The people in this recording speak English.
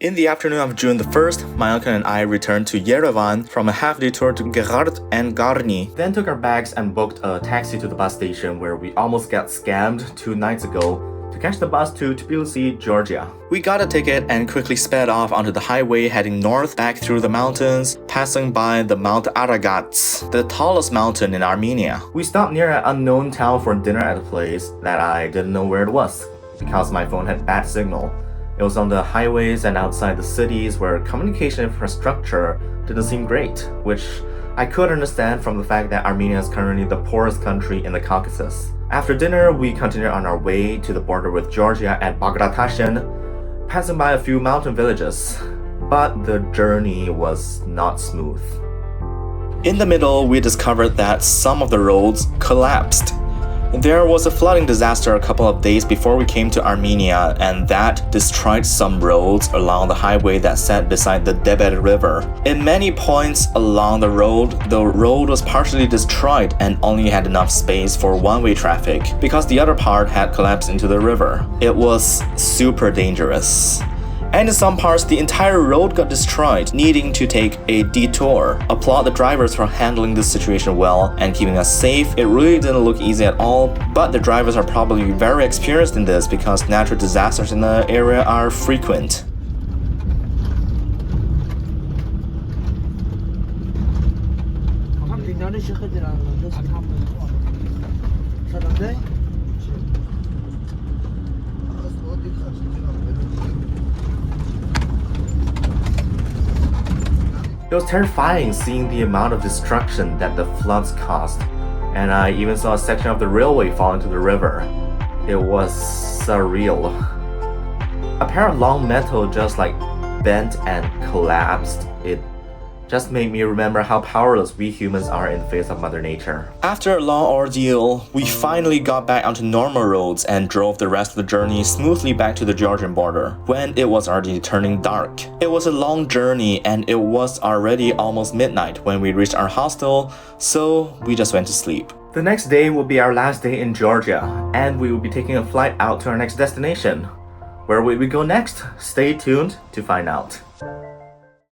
In the afternoon of June the 1st, my uncle and I returned to Yerevan from a half-day tour to Gerard and Garni. Then took our bags and booked a taxi to the bus station where we almost got scammed 2 nights ago to catch the bus to Tbilisi, Georgia. We got a ticket and quickly sped off onto the highway heading north back through the mountains, passing by the Mount Aragats, the tallest mountain in Armenia. We stopped near an unknown town for dinner at a place that I didn't know where it was because my phone had bad signal. It was on the highways and outside the cities where communication infrastructure didn't seem great, which I could understand from the fact that Armenia is currently the poorest country in the Caucasus. After dinner, we continued on our way to the border with Georgia at Bagratashen, passing by a few mountain villages. But the journey was not smooth. In the middle, we discovered that some of the roads collapsed. There was a flooding disaster a couple of days before we came to Armenia, and that destroyed some roads along the highway that sat beside the Debed River. In many points along the road was partially destroyed and only had enough space for one-way traffic because the other part had collapsed into the river. It was super dangerous. And in some parts, the entire road got destroyed, needing to take a detour. Applaud the drivers for handling this situation well and keeping us safe. It really didn't look easy at all, but the drivers are probably very experienced in this because natural disasters in the area are frequent. It was terrifying seeing the amount of destruction that the floods caused, and I even saw a section of the railway fall into the river. It was surreal. A pair of long metal just bent and collapsed. It just made me remember how powerless we humans are in the face of Mother Nature. After a long ordeal, we finally got back onto normal roads and drove the rest of the journey smoothly back to the Georgian border when it was already turning dark. It was a long journey and it was already almost midnight when we reached our hostel, so we just went to sleep. The next day will be our last day in Georgia, and we will be taking a flight out to our next destination. Where will we go next? Stay tuned to find out.